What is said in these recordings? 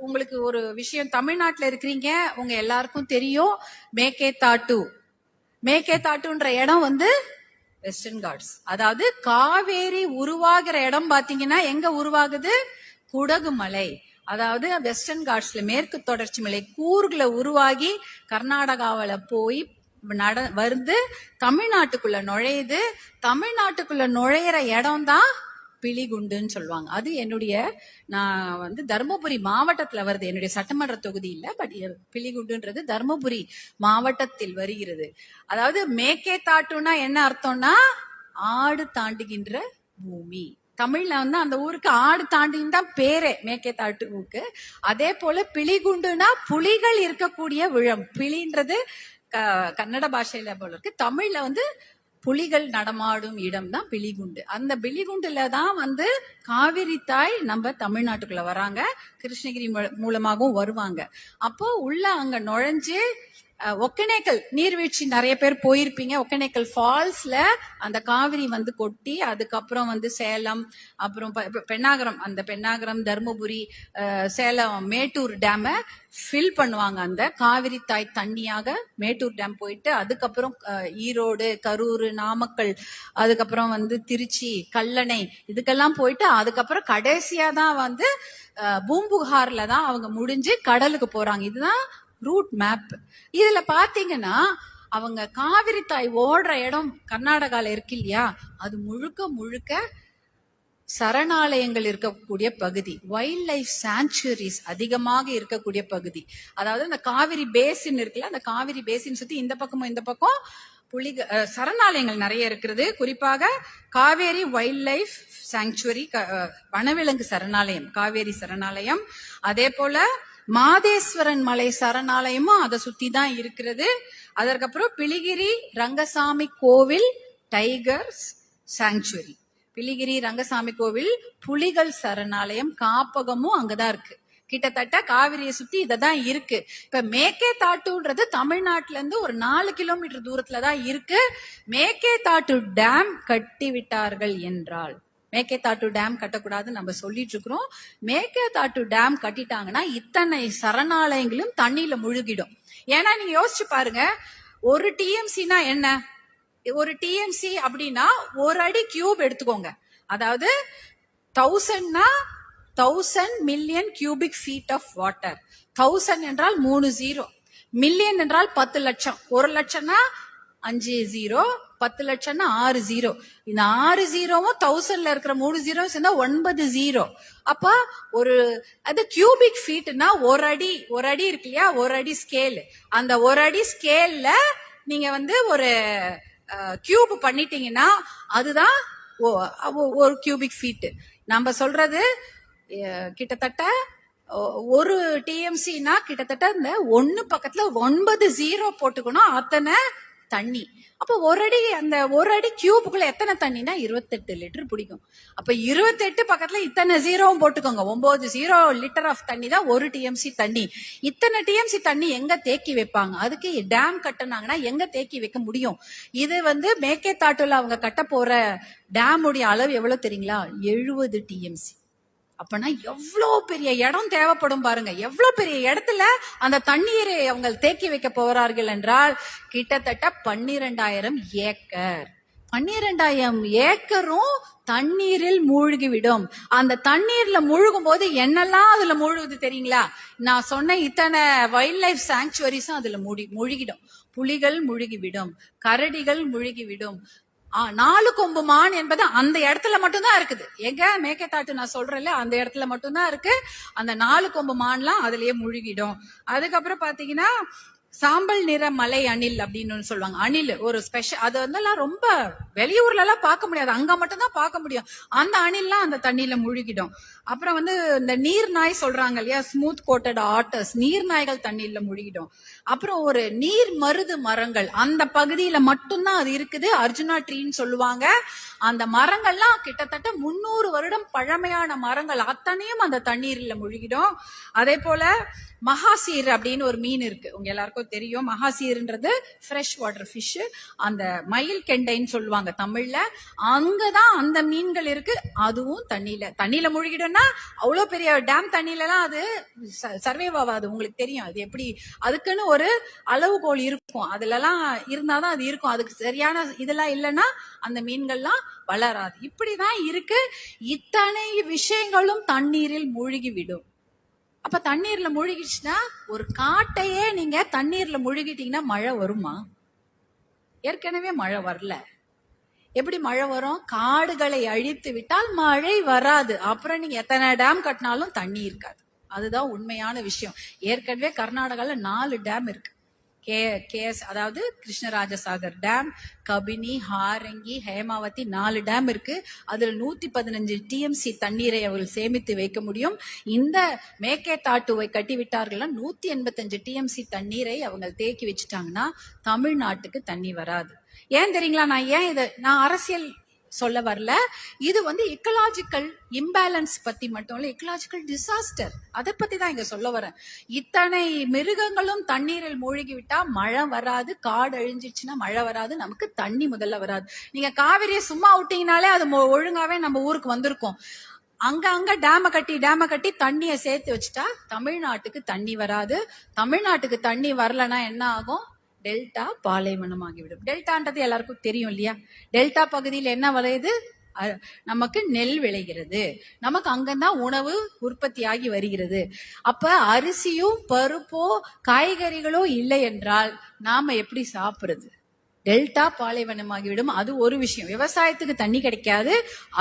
உங்களுக்கு ஒரு விஷயம், தமிழ்நாட்டுல இருக்கிறீங்க, உங்க எல்லாருக்கும் தெரியும் மேகேதாட்டு. மேகேதாட்டுன்ற இடம் வந்து வெஸ்டர்ன் காட்ஸ். அதாவது காவேரி உருவாகிற இடம் பாத்தீங்கன்னா எங்க உருவாகுது? குடகு மலை. அதாவது வெஸ்டர்ன் காட்ஸ்ல மேற்கு தொடர்ச்சி மலை கூர்ல உருவாகி கர்நாடகாவில போய் வந்து தமிழ்நாட்டுக்குள்ள நுழையுது. தமிழ்நாட்டுக்குள்ள நுழையிற இடம் தான் பிலிகுண்டுன்னு சொல்லுவாங்க. அது என்னுடைய, நான் வந்து தர்மபுரி மாவட்டத்துல வருது, என்னுடைய சட்டமன்ற தொகுதி இல்ல, பட் பிலிகுண்டுன்றது தர்மபுரி மாவட்டத்தில் வருகிறது. அதாவது மேகேதாட்டுனா என்ன அர்த்தம்னா ஆடு தாண்டுகின்ற பூமி. தமிழ்ல வந்து அந்த ஊருக்கு ஆடு தாண்டின்னு தான் பேரே மேகேதாட்டுவுக்கு. அதே போல பிலிகுண்டுனா புலிகள் இருக்கக்கூடிய விழம். பிலின்றது கன்னட பாஷையில போல இருக்கு, தமிழ்ல வந்து புலிகள் நடமாடும் இடம் தான் பிலிகுண்டு. அந்த பிலிகுண்டுல தான் வந்து காவிரி தாய் நம்ம தமிழ்நாட்டுக்குள்ள வராங்க, கிருஷ்ணகிரி மூலமாகவும் வருவாங்க. அப்போ உள்ள அங்க நுழைஞ்சு ஒகேனக்கல் நீர்வீழ்ச்சி நிறைய பேர் போயிருப்பீங்க. ஒகேனக்கல் ஃபால்ஸ்ல அந்த காவிரி வந்து கொட்டி, அதுக்கப்புறம் வந்து சேலம், அப்புறம் பெண்ணாகரம், அந்த பெண்ணாகரம், தர்மபுரி, சேலம், மேட்டூர் டேம ஃபில் பண்ணுவாங்க. அந்த காவிரி தாய் தண்ணியாக மேட்டூர் டேம் போயிட்டு, அதுக்கப்புறம் ஈரோடு, கரூர், நாமக்கல், அதுக்கப்புறம் வந்து திருச்சி, கல்லணை, இதுக்கெல்லாம் போயிட்டு அதுக்கப்புறம் கடைசியா தான் வந்து பூம்புகார்ல தான் அவங்க முடிஞ்சு கடலுக்கு போறாங்க. இதுதான் ரூட் மேப். இதுல பாத்தீங்கன்னா அவங்க காவிரி தாய் ஓடுற இடம் கர்நாடகால இருக்கு இல்லையா, அது முழுக்க முழுக்க சரணாலயங்கள் இருக்கக்கூடிய பகுதி, வைல்ட் லைஃப் சாங்சுவரிஸ் அதிகமாக இருக்கக்கூடிய பகுதி. அதாவது அந்த காவிரி பேசின் இருக்குல்ல, அந்த காவிரி பேசின் சுத்தி இந்த பக்கமும் இந்த பக்கம் சரணாலயங்கள் நிறைய இருக்கிறது. குறிப்பாக காவேரி வைல்ட் லைஃப் சாங்சுவரி, வனவிலங்கு சரணாலயம், காவேரி சரணாலயம். அதே போல மாதேஸ்வரன் மலை சரணாலயமும் அதை சுத்தி தான் இருக்கிறது. அதற்கப்புறம் பிலிகிரி ரங்கசாமி கோவில் டைகர்ஸ் சாங்சுவரி, பிலிகிரி ரங்கசாமி கோவில் புலிகள் சரணாலயம், காப்பகமும் அங்கதான் இருக்கு. கிட்டத்தட்ட காவிரியை சுத்தி இததான் இருக்கு. இப்ப மேகேதாட்டுன்றது தமிழ்நாட்டுல இருந்து ஒரு 4 கிலோமீட்டர் தூரத்துலதான் இருக்கு. மேகேதாட்டு டேம் கட்டி விட்டார்கள் என்றால், மேகேதாட்டு டேம் கட்டக்கூடாதுன்னு நம்ம சொல்லிட்டு இருக்கிறோம். மேகேதாட்டு டேம் கட்டிட்டாங்கன்னா இத்தனை சரணாலயங்களும் தண்ணியில முழுகிடும். ஏன்னா நீங்க யோசிச்சு பாருங்க, ஒரு டிஎம்சினா என்ன? ஒரு டிஎம்சி அப்படின்னா ஒரு அடி கியூப் எடுத்துக்கோங்க. அதாவது 1000 million cubic feet of water. 1000 என்றால் 3 0, மில்லியன் என்றால் 10 லட்சம், 1 லட்சம்னா 5 0, 10 லட்சம்னா 6 0. இந்த 6 0வும் 1000ல இருக்கிற 3 0 சேர்ந்தா 9 0. அப்ப ஒரு அது கியூபிக் ஃபீட்னா ஒரு அடி இருக்கு இல்லையா, ஒரு அடி ஸ்கேல். அந்த ஒரு அடி ஸ்கேல்ல நீங்க வந்து ஒரு கியூப் பண்ணிட்டீங்கன்னா அதுதான் ஒரு கியூபிக் ஃபீட். நம்ம சொல்றது கிட்டத்தட்ட ஒரு டிஎம்சினா கிட்டத்தட்ட இந்த 1 பக்கத்துல 9 0 போட்டுக்கணும், அத்தனை தண்ணி. அப்ப அந்த ஒரு அடி கியூபுக்குள்ள எத்தனை தண்ணினா 28 லிட்டர் பிடிக்கும். அப்ப 28 பக்கத்துல இத்தனை ஜீரோவும் போட்டுக்கோங்க, 9 0 லிட்டர் ஆஃப் தண்ணி தான் ஒரு டிஎம்சி தண்ணி. இத்தனை டிஎம்சி தண்ணி எங்க தேக்கி வைப்பாங்க? அதுக்கு டேம் கட்டினாங்கன்னா எங்க தேக்கி வைக்க முடியும்? இது வந்து மேகேதாட்டுல அவங்க கட்ட போற டேம் உடைய அளவு எவ்வளவு தெரியுங்களா? 70 டிஎம்சி. அப்பனா எவ்வளவு பெரிய இடம் தேவைப்படும் பாருங்க. எவ்வளவு பெரிய இடத்துல அந்த தண்ணீரை அவங்க தேக்கி வைக்க போறார்கள் என்றால் கிட்டத்தட்ட 12,000 ஏக்கர். 12,000 ஏக்கரும் தண்ணீரில் மூழ்கிவிடும். அந்த தண்ணீர்ல மூழ்கும் போது என்னெல்லாம் அதுல மூழ்குது தெரியுங்களா? நான் சொன்ன இத்தனை வைல்ட் லைஃப் சாங்சுவரிஸும் அதுல மூழ்கிடும். புலிகள் முழுகிவிடும், கரடிகள் முழுகிவிடும். 4 கொம்பு மான் என்பது அந்த இடத்துல மட்டும்தான் இருக்குது. எங்க மேகேதாட்டு நான் சொல்றேன்ல, அந்த இடத்துல மட்டும்தான் இருக்கு. அந்த 4 கொம்பு மான்லாம் அதுலயே முழுகிடும். அதுக்கப்புறம் பாத்தீங்கன்னா சாம்பல் நிற மலை அணில் அப்படின்னு சொல்லுவாங்க. அணில் ஒரு ஸ்பெஷல், அது வந்து ரொம்ப வெளியூர்ல எல்லாம் பார்க்க முடியாது, அங்க மட்டும் தான் பார்க்க முடியும். அந்த அணில்லாம் அந்த தண்ணியில முழுகிடும். அப்புறம் வந்து இந்த நீர் நாய் சொல்றாங்க இல்லையா, ஸ்மூத் கோட்டட் ஆட்டர்ஸ், நீர் நாய்கள் தண்ணியில முழுகிடும். அப்புறம் ஒரு நீர் மருது மரங்கள் அந்த பகுதியில மட்டும்தான் அது இருக்குது, அர்ஜுனா ட்ரீன்னு சொல்லுவாங்க. அந்த மரங்கள்லாம் கிட்டத்தட்ட 300 வருடம் பழமையான மரங்கள், அத்தனையும் அந்த தண்ணீர்ல முழுகிடும். அதே போல மகாசீர் அப்படின்னு ஒரு மீன் இருக்கு, உங்க எல்லாருக்கும் தெரியும். மகாசீர்ன்றது ஃப்ரெஷ் வாட்டர் ஃபிஷ், அந்த மயில் கெண்டைன்னு சொல்லுவாங்க தமிழ்ல. அங்கதான் அந்த மீன்கள் இருக்கு, அதுவும் தண்ணியில முழுகிடும்னா ஏன்னா அவ்வளவு பெரிய டேம் தண்ணியில எல்லாம் அது சர்வைவ் ஆகாது. உங்களுக்கு தெரியும் அது எப்படி, அதுக்குன்னு ஒரு அளவுகோல் இருக்கும், அதுல எல்லாம் இருந்தாதான் அது இருக்கும். அதுக்கு சரியான இதெல்லாம் இல்லைன்னா அந்த மீன்கள்லாம் வளராது. இப்படிதான் இருக்கு. இத்தனை விஷயங்களும் தண்ணீரில் மூழ்கி விடும். அப்ப தண்ணீர்ல மூழ்கிடுச்சுன்னா, ஒரு காட்டையே நீங்க தண்ணீர்ல மூழ்கிட்டீங்கன்னா மழை வருமா? ஏற்கனவே மழை வரல, எப்படி மழை வரும்? காடுகளை அழித்து விட்டால் மழை வராது. அப்புறம் நீங்க எத்தனை டேம் கட்டினாலும் தண்ணி இருக்காது. அதுதான் உண்மையான விஷயம். ஏற்கனவே கர்நாடகால 4 டேம் இருக்கு. கேஎஸ் அதாவது கிருஷ்ணராஜசாகர் டேம், கபினி, ஹாரங்கி, ஹேமாவதி 4 டேம் இருக்கு. அதுல 115 டிஎம்சி தண்ணீரை அவர்கள் சேமித்து வைக்க முடியும். இந்த மேக்கேதாட்டுவை கட்டி விட்டார்கள்னா 185 டிஎம்சி தண்ணீரை அவங்க தேக்கி வச்சுட்டாங்கன்னா தமிழ்நாட்டுக்கு தண்ணி வராது. ஏன் தெரியுங்களா? நான் அரசியல் சொல்ல வரல. இது எக்கலாஜிக்கல் இம்பேலன்ஸ் பத்தி மட்டும் இல்ல, எக்கலாஜிக்கல் டிசாஸ்டர் அதை பத்தி தான் இங்க சொல்ல வரேன். இத்தனை மிருகங்களும் தண்ணீரில் மூழ்கி விட்டா மழை வராது, காடு அழிஞ்சிச்சுன்னா மழை வராது, நமக்கு தண்ணி முதல்ல வராது. நீங்க காவிரியை சும்மா விட்டீங்கனாலே அது ஒழுங்காவே நம்ம ஊருக்கு வந்திருக்கும். அங்க டேம கட்டி தண்ணியை சேர்த்து வச்சுட்டா தமிழ்நாட்டுக்கு தண்ணி வராது. தமிழ்நாட்டுக்கு தண்ணி வரலன்னா என்ன ஆகும்? டெல்டா பாலைவனமாகிவிடும். டெல்டான்றது எல்லாருக்கும் தெரியும் இல்லையா? டெல்டா பகுதியில் என்ன விளையுது? நமக்கு நெல் விளைகிறது, நமக்கு அங்கதான் உணவு உற்பத்தி ஆகி வருகிறது. அப்ப அரிசியோ பருப்போ காய்கறிகளோ இல்லை என்றால் நாம எப்படி சாப்பிடுறது? டெல்டா பாலைவனமாகிவிடும். அது ஒரு விஷயம். விவசாயத்துக்கு தண்ணி கிடைக்காது.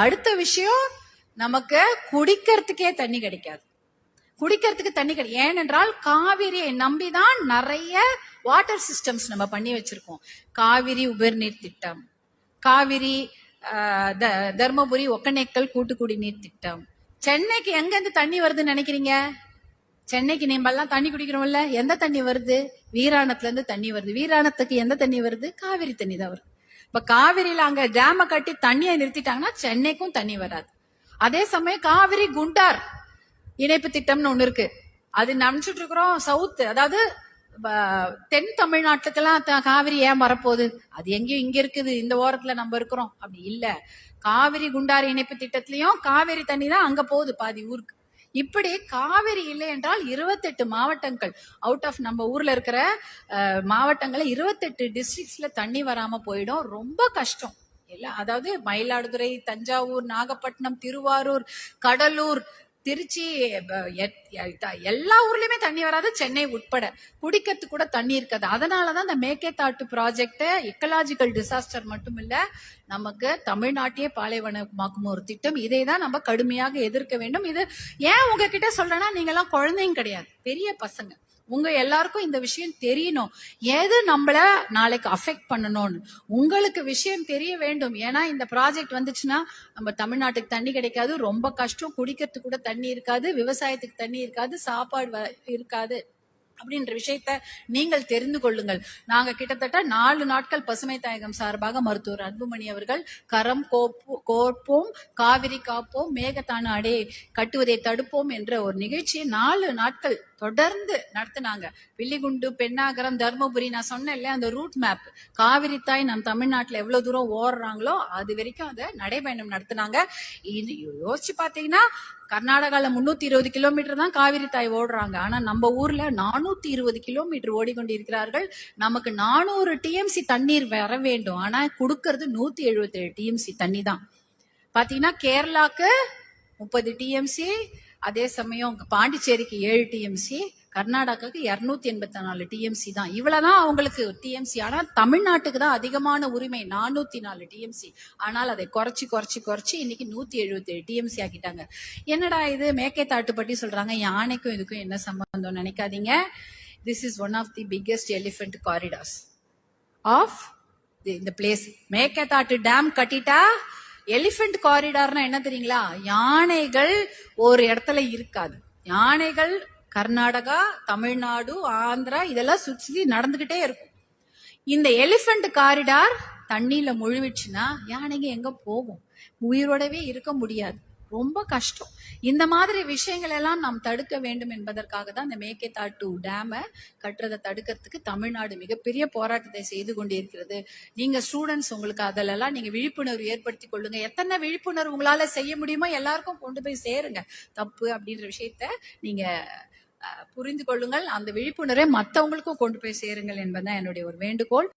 அடுத்த விஷயம், நமக்கு குடிக்கிறதுக்கே தண்ணி கிடைக்காது. குடிக்கிறதுக்கு தண்ணி கிடையாது. ஏனென்றால் காவிரியை நம்பிதான் நிறைய வாட்டர் சிஸ்டம்ஸ் நம்ம பண்ணி வச்சிருக்கோம். காவிரி உபர்நீர் திட்டம், காவிரி தர்மபுரி ஒக்கநேக்கல் கூட்டு குடிநீர் திட்டம். சென்னைக்கு எங்க இருந்து தண்ணி வருதுன்னு நினைக்கிறீங்க? சென்னைக்கு நம்ம எல்லாம் தண்ணி குடிக்கிறோம்ல, எந்த தண்ணி வருது? வீராணத்துல இருந்து தண்ணி வருது. வீராணத்துக்கு எந்த தண்ணி வருது? காவிரி தண்ணி தான் வருது. இப்ப காவிரியில அங்க டேம கட்டி தண்ணியை நிறுத்திட்டாங்கன்னா சென்னைக்கும் தண்ணி வராது. அதே சமயம் காவிரி குண்டார் இணைப்பு திட்டம்னு ஒண்ணு இருக்கு. அது நினைச்சிட்டு இருக்கிறோம் சவுத், அதாவது தென் தமிழ்நாட்டுக்கெல்லாம் காவிரி ஏன் வரப்போகுது? அது எங்கேயும் இங்க இருக்குது, இந்த ஓரத்துல நம்ம இருக்கிறோம். அப்படி இல்ல, காவிரி குண்டாறு இணைப்பு திட்டத்திலயும் காவிரி தண்ணி தான் அங்க போகுது பாதி ஊருக்கு. இப்படி காவிரி இல்லை என்றால் 28 மாவட்டங்கள் அவுட் ஆஃப் நம்ம ஊர்ல இருக்கிற மாவட்டங்களை 28 டிஸ்ட்ரிக்ட்ஸ்ல தண்ணி வராம போயிடும். ரொம்ப கஷ்டம். அதாவது மயிலாடுதுறை, தஞ்சாவூர், நாகப்பட்டினம், திருவாரூர், கடலூர், திருச்சி, எல்லா ஊர்லயுமே தண்ணி வராது, சென்னை உட்பட. குடிக்கிறதுக்கு கூட தண்ணி இருக்காது. அதனாலதான் இந்த மேக்கேதாட்டு ப்ராஜெக்ட் எக்கலாஜிக்கல் டிசாஸ்டர் மட்டும் இல்ல, நமக்கு தமிழ்நாட்டையே பாலைவனமாக்கும் ஒரு திட்டம். இதை தான் நம்ம கடுமையாக எதிர்க்க வேண்டும். இது ஏன் உங்ககிட்ட சொல்றேன்னா, நீங்க எல்லாம் குழந்தைங்க கிடையாது, பெரிய பசங்க. உங்க எல்லாருக்கும் இந்த விஷயம் தெரியணும். எது நம்மள நாளைக்கு அஃபெக்ட் பண்ணணும்னு உங்களுக்கு விஷயம் தெரிய வேண்டும். ஏன்னா இந்த ப்ராஜெக்ட் வந்துச்சுன்னா நம்ம தமிழ்நாட்டுக்கு தண்ணி கிடைக்காது, ரொம்ப கஷ்டம். குடிக்கிறதுக்கு கூட தண்ணி இருக்காது, விவசாயத்துக்கு தண்ணி இருக்காது, சாப்பாடு இருக்காது அப்படின்ற விஷயத்த நீங்கள் தெரிந்து கொள்ளுங்கள். நாங்க கிட்டத்தட்ட 4 நாட்கள் பசுமை தாயகம் சார்பாக மருத்துவர் அன்புமணி அவர்கள் கரம் கோப்போம், காவிரி காப்போம், மேகதான அடை கட்டுவதை தடுப்போம் என்ற ஒரு நிகழ்ச்சியை 4 நாட்கள் தொடர்ந்து நடத்தினாங்க. வில்லிகுண்டு, பெண்ணாகரம், தர்மபுரி, நான் சொன்னேன்ல அந்த ரூட் மேப், காவிரி தாய் நம் தமிழ்நாட்டுல எவ்வளவு தூரம் ஓடுறாங்களோ அது வரைக்கும் அதை நடைபயணம் நடத்தினாங்க. யோசிச்சு பாத்தீங்கன்னா, கர்நாடகால 320 கிலோமீட்டர் தான் காவிரி தாய் ஓடுறாங்க. ஆனா நம்ம ஊர்ல 420 கிலோமீட்டர் ஓடிக்கொண்டிருக்கிறார்கள். நமக்கு 400 டிஎம்சி தண்ணீர் வர வேண்டும். ஆனா கொடுக்கறது 177 டிஎம்சி தண்ணி தான். பாத்தீங்கன்னா கேரளாக்கு 30 டிஎம்சி, அதே சமயம் பாண்டிச்சேரிக்கு 7 டிஎம்சி, கர்நாடகாவுக்கு 284 டிஎம்சி தான். இவ்வளவுதான் அவங்களுக்கு டிஎம்சி. ஆனா தமிழ்நாட்டுக்கு தான் அதிகமான உரிமை, 404 டிஎம்சி. ஆனால் அதை குறைச்சி இன்னைக்கு 177 டிஎம்சி ஆக்கிட்டாங்க. என்னடா இது மேக்கேதாட்டு பற்றி சொல்றாங்க, யானைக்கும் இதுக்கும் என்ன சம்பந்தம் நினைக்காதீங்க. This is one of the biggest elephant corridors of இந்த பிளேஸ். மேக்கேதாட்டு டேம் கட்டிட்டா எலிஃபென்ட் காரிடார்னா என்ன தெரியுங்களா? யானைகள் ஒரு இடத்துல இருக்காது. யானைகள் கர்நாடகா, தமிழ்நாடு, ஆந்திரா இதெல்லாம் சுற்றி நடந்துகிட்டே இருக்கும். இந்த எலிஃபென்ட் காரிடார் தண்ணியில முழுவிடுச்சுன்னா யானைங்க எங்க போகும்? உயிரோடவே இருக்க முடியாது. ரொம்ப கஷ்டம். இந்த மாதிரி விஷயங்கள் எல்லாம் நாம் தடுக்க வேண்டும் என்பதற்காக தான் இந்த மேகேதாட்டு டேமை கட்டுறதை தடுக்கிறதுக்கு தமிழ்நாடு மிகப்பெரிய போராட்டத்தை செய்து கொண்டிருக்கிறது. நீங்க ஸ்டூடெண்ட்ஸ் உங்களுக்கு அதிலெல்லாம் நீங்க விழிப்புணர்வு ஏற்படுத்தி கொள்ளுங்க. எத்தனை விழிப்புணர்வு உங்களால செய்ய முடியுமோ எல்லாருக்கும் கொண்டு போய் சேருங்க. தப்பு அப்படின்ற விஷயத்த நீங்க புரிந்து கொள்ளுங்கள். அந்த விழிப்புணர்வை மற்றவங்களுக்கும் கொண்டு போய் சேருங்கள் என்பதுதான் என்னுடைய ஒரு வேண்டுகோள்.